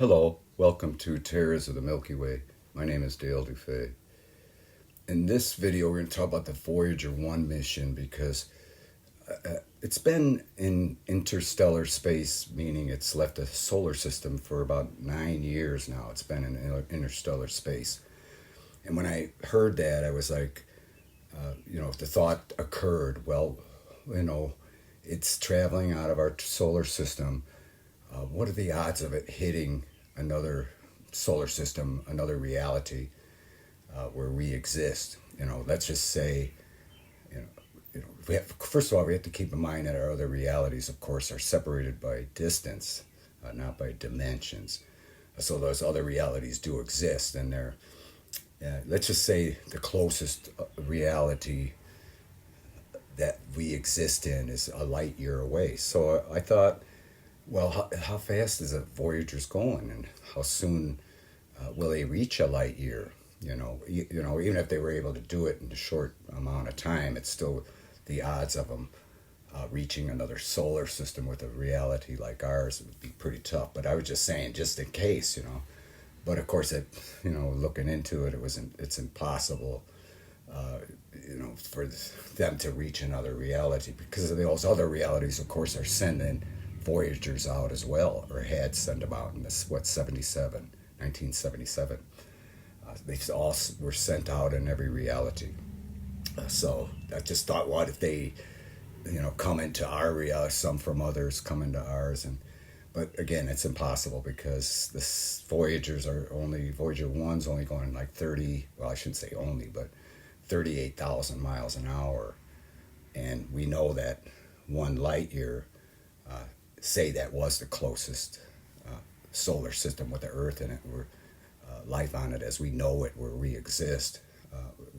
Hello, welcome to Terrors of the Milky Way. My name is Dale DuFay. In this video, we're going to talk about the Voyager-1 mission because it's been in interstellar space, meaning it's left the solar system for about 9 years now. It's been in interstellar space. And when I heard that, I was like, if the thought occurred, well, it's traveling out of our solar system. What are the odds of it hitting another solar system, another reality where we exist? Let's just say, first of all, we have to keep in mind that our other realities, of course, are separated by distance, not by dimensions. So those other realities do exist, and let's just say the closest reality that we exist in is a light year away. So I thought, well, how fast is a Voyager's going, and how soon will they reach a light year? Even if they were able to do it in a short amount of time, it's still the odds of them reaching another solar system with a reality like ours would be pretty tough. But I was just saying, just in case, But of course, looking into it, it's impossible, for them to reach another reality, because those other realities, of course, are sending Voyagers out as well, or had sent them out in this 1977. They all were sent out in every reality. So I just thought, what if they, come into our reality? Some from others come into ours, but again, it's impossible because this Voyager 1's only going like 30. Well, I shouldn't say only, but 38,000 miles an hour, and we know that one light year. Say that was the closest solar system with the Earth in it, where life on it as we know it, where we exist.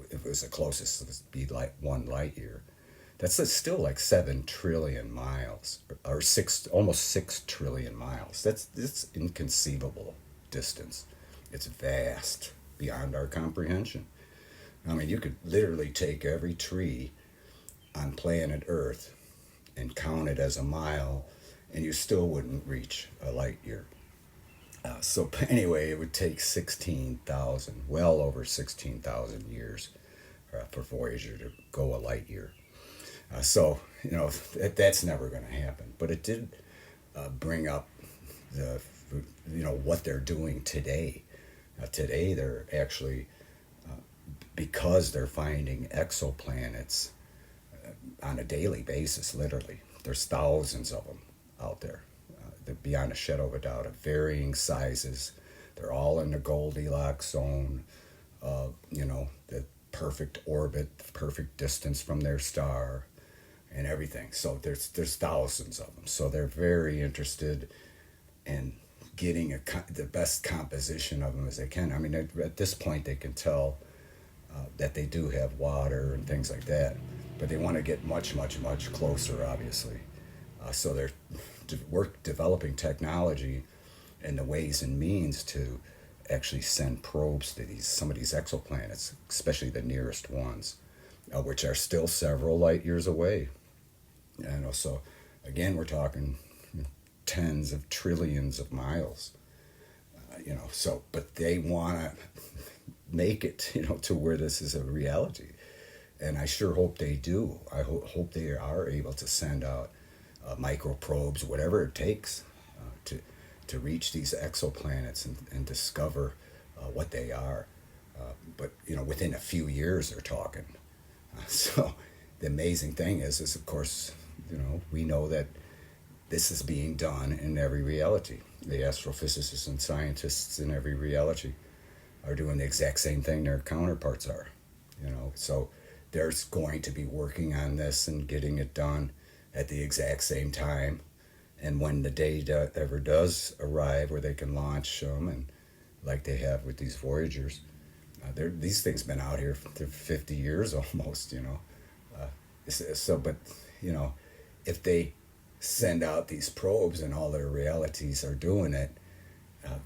If it was the closest, it would be like one light year. That's still like 7 trillion miles, or almost 6 trillion miles. That's inconceivable distance. It's vast, beyond our comprehension. I mean, you could literally take every tree on planet Earth and count it as a mile, and you still wouldn't reach a light year. So anyway, it would take 16,000, well over 16,000 years for Voyager to go a light year. That's never going to happen. But it did bring up what they're doing today. Today they're actually, because they're finding exoplanets on a daily basis, literally. There's thousands of them out there, beyond a shadow of a doubt, of varying sizes. They're all in the Goldilocks zone, the perfect orbit, perfect distance from their star, and everything. So there's thousands of them. So they're very interested in getting the best composition of them as they can. I mean, at this point, they can tell that they do have water and things like that, but they want to get much, much, much closer, obviously. So they're developing technology and the ways and means to actually send probes to some of these exoplanets, especially the nearest ones, which are still several light years away. So again, we're talking tens of trillions of miles. But they want to make it, to where this is a reality, and I sure hope they do. I hope they are able to send out microprobes, whatever it takes, to reach these exoplanets and discover what they are. But within a few years, they're talking. So the amazing thing is of course, we know that this is being done in every reality. The astrophysicists and scientists in every reality are doing the exact same thing their counterparts are. So there's going to be working on this and getting it done at the exact same time. And when the day ever does arrive where they can launch them, and like they have with these Voyagers, these things been out here for 50 years almost, but if they send out these probes and all their realities are doing it,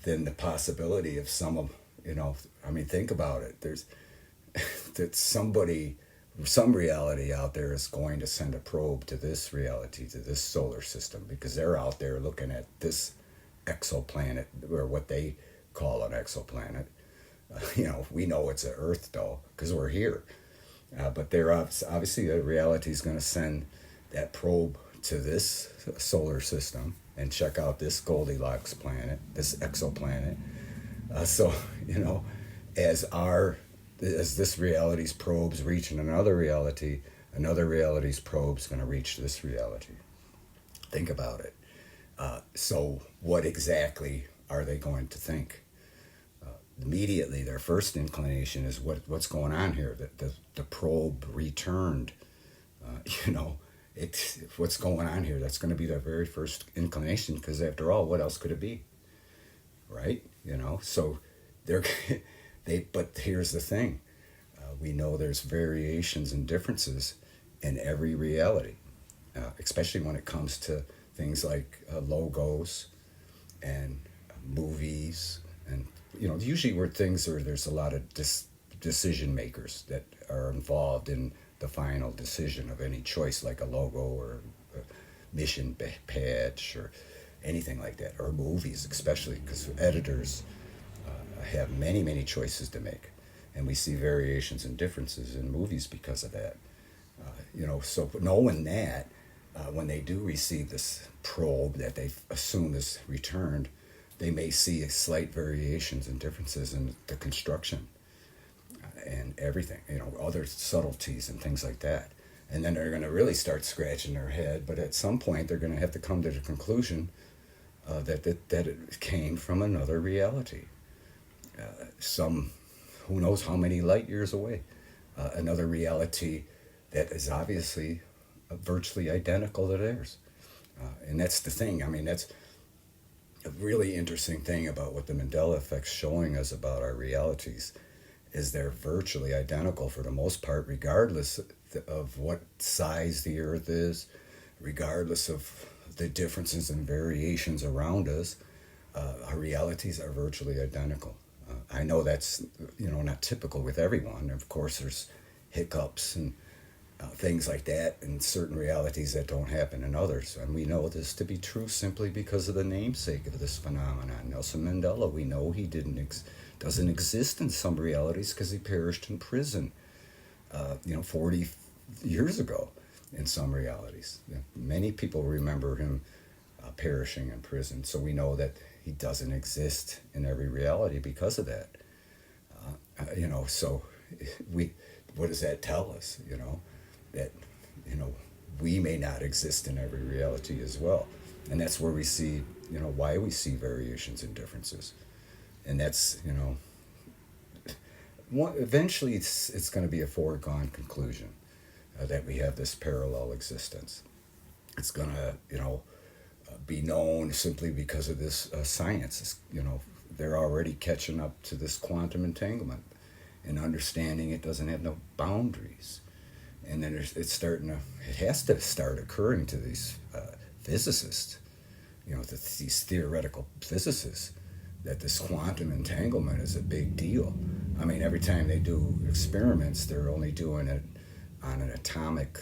then the possibility of some think about it. There's that some reality out there is going to send a probe to this reality, to this solar system, because they're out there looking at this exoplanet, or what they call an exoplanet. We know it's an Earth though, because we're here. But they're obviously the reality is going to send that probe to this solar system and check out this Goldilocks planet, this exoplanet. So as this reality's probes reaching another reality's probe's going to reach this reality. Think about it. So what exactly are they going to think? Immediately, their first inclination is what's going on here. The probe returned. It's what's going on here. That's going to be their very first inclination, because after all, what else could it be, right? So But here's the thing: we know there's variations and differences in every reality, especially when it comes to things like logos and movies, and usually where there's a lot of decision makers that are involved in the final decision of any choice, like a logo or a mission badge or anything like that, or movies especially, because editors have many, many choices to make, and we see variations and differences in movies because of that. So knowing that, when they do receive this probe that they assume is returned, they may see slight variations and differences in the construction and everything, other subtleties and things like that. And then they're going to really start scratching their head, but at some point they're going to have to come to the conclusion that it came from another reality. Who knows how many light years away. Another reality that is obviously virtually identical to theirs. And that's the thing. That's a really interesting thing about what the Mandela Effect's showing us about our realities, is they're virtually identical for the most part, regardless of what size the Earth is, regardless of the differences and variations around us. Our realities are virtually identical. I know that's not typical with everyone. Of course, there's hiccups and things like that in certain realities that don't happen in others. And we know this to be true simply because of the namesake of this phenomenon. Nelson Mandela, we know he doesn't exist in some realities because he perished in prison 40 years ago in some realities. Many people remember him perishing in prison. So we know that he doesn't exist in every reality because of that. So what does that tell us? That we may not exist in every reality as well. And that's where we see, why we see variations and differences. And that's, eventually it's going to be a foregone conclusion that we have this parallel existence. It's going to, be known simply because of this science. They're already catching up to this quantum entanglement and understanding it doesn't have no boundaries. And then it has to start occurring to these physicists, these theoretical physicists, that this quantum entanglement is a big deal. Every time they do experiments, they're only doing it on an atomic,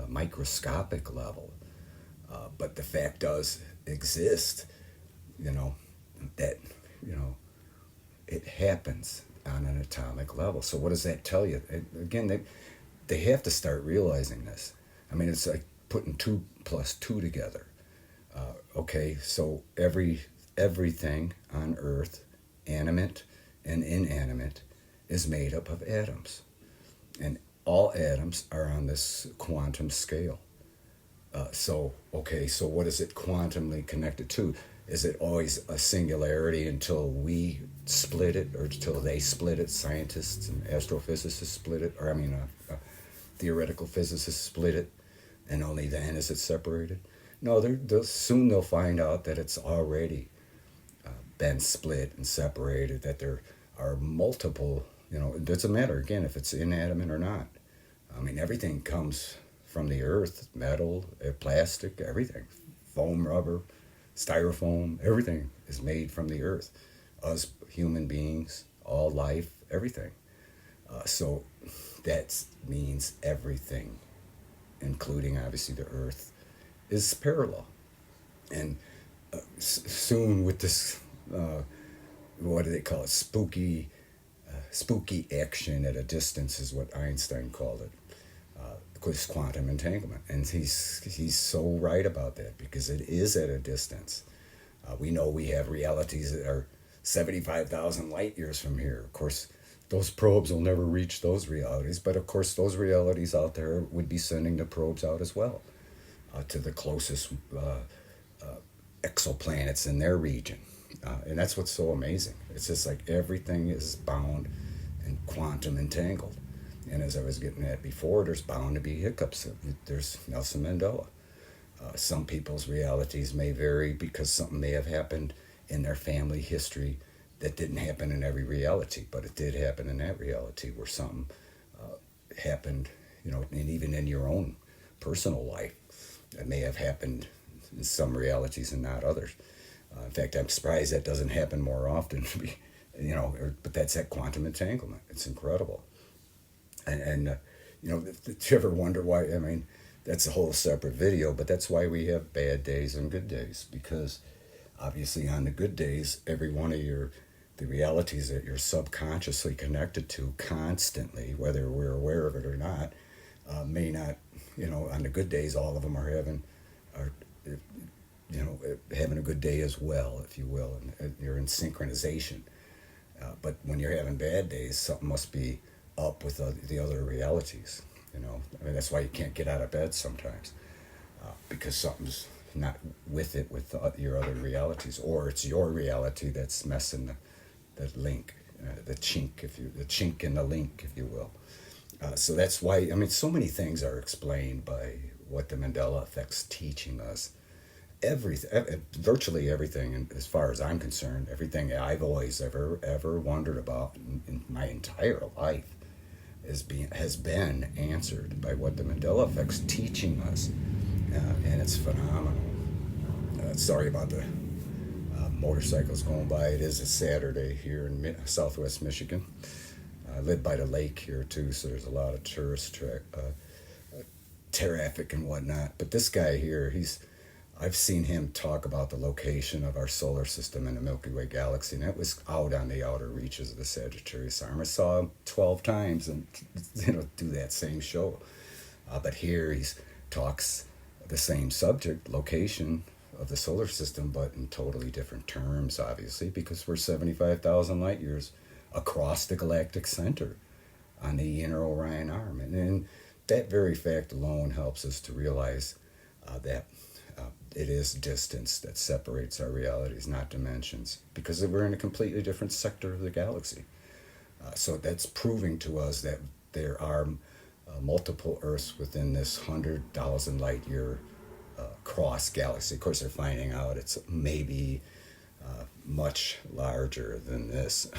microscopic level. But the fact does exist, that, it happens on an atomic level. So what does that tell you? Again, they have to start realizing this. It's like putting 2 plus 2 together. Okay, so everything on Earth, animate and inanimate, is made up of atoms. And all atoms are on this quantum scale. So what is it quantumly connected to? Is it always a singularity until we split it, or until they split it? Scientists and astrophysicists split it, or theoretical physicists split it, and only then is it separated? No, soon they'll find out that it's already been split and separated, that there are multiple, it doesn't matter, again, if it's inanimate or not. Everything comes from the Earth: metal, plastic, everything, foam, rubber, styrofoam, everything is made from the Earth. Us human beings, all life, everything. So that means everything, including obviously the Earth, is parallel. And soon with this, what do they call it? Spooky action at a distance is what Einstein called it. Of course, quantum entanglement, and he's so right about that because it is at a distance. We know we have realities that are 75,000 light years from here. Of course, those probes will never reach those realities, but of course, those realities out there would be sending the probes out as well to the closest exoplanets in their region. And that's what's so amazing. It's just like everything is bound and quantum entangled. And as I was getting at before, there's bound to be hiccups. There's Nelson Mandela. Some people's realities may vary because something may have happened in their family history that didn't happen in every reality, but it did happen in that reality where something happened, and even in your own personal life, it may have happened in some realities and not others. In fact, I'm surprised that doesn't happen more often, but that's that quantum entanglement. It's incredible. And did you ever wonder why? I mean, that's a whole separate video, but that's why we have bad days and good days, because obviously on the good days, every one of the realities that you're subconsciously connected to constantly, whether we're aware of it or not, may not, on the good days, all of them are having a good day as well, if you will, and you're in synchronization. But when you're having bad days, something must be up with the other realities. I mean, that's why you can't get out of bed sometimes, because something's not with it with your other realities, or it's your reality that's messing the link, the chink in the link, if you will. So that's why, I mean, so many things are explained by what the Mandela Effect's teaching us. Virtually everything, and as far as I'm concerned, everything I've always ever wondered about in my entire life has been answered by what the Mandela Effect's teaching us, and it's phenomenal. Sorry about the motorcycles going by. It is a Saturday here in Southwest Michigan. I live by the lake here too, so there's a lot of tourist traffic and whatnot. But this guy here, I've seen him talk about the location of our solar system in the Milky Way galaxy, and that was out on the outer reaches of the Sagittarius arm. I saw him 12 times and do that same show. But here he talks the same subject, location of the solar system, but in totally different terms, obviously, because we're 75,000 light years across the galactic center on the inner Orion arm. And that very fact alone helps us to realize that it is distance that separates our realities, not dimensions, because we're in a completely different sector of the galaxy. So that's proving to us that there are multiple Earths within this 100,000 light year cross galaxy. Of course, they're finding out it's maybe much larger than this.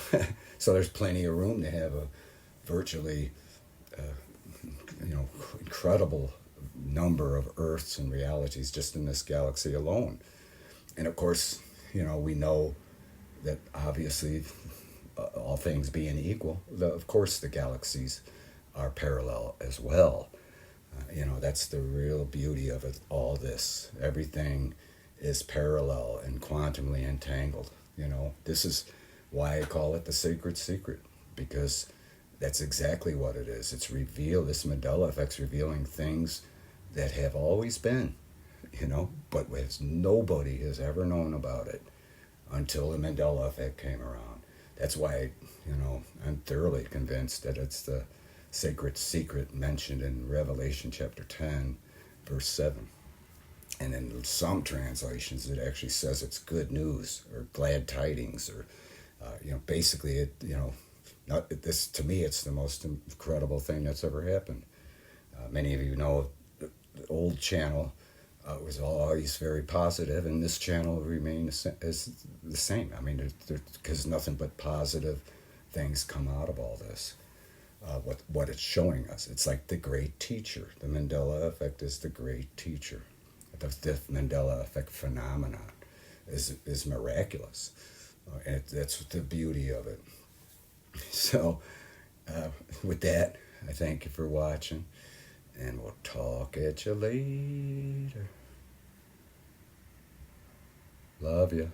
So there's plenty of room to have a virtually, incredible number of Earths and realities just in this galaxy alone. And of course, we know that obviously, all things being equal, of course the galaxies are parallel as well. That's the real beauty of it, all this. Everything is parallel and quantumly entangled. This is why I call it the sacred secret, because that's exactly what it is. It's revealed, this Mandela Effect's revealing things that have always been, but nobody has ever known about it until the Mandela Effect came around. That's why, I'm thoroughly convinced that it's the sacred secret mentioned in Revelation chapter 10, verse 7. And in some translations, it actually says it's good news or glad tidings, or, basically, to me, it's the most incredible thing that's ever happened. Many of you know the old channel was always very positive, and this channel remains as the same. I mean, because nothing but positive things come out of all this. What it's showing us, it's like the great teacher. The Mandela Effect is the great teacher. The Mandela Effect phenomenon is miraculous, and that's the beauty of it. So, with that, I thank you for watching, and we'll talk at you later. Love you.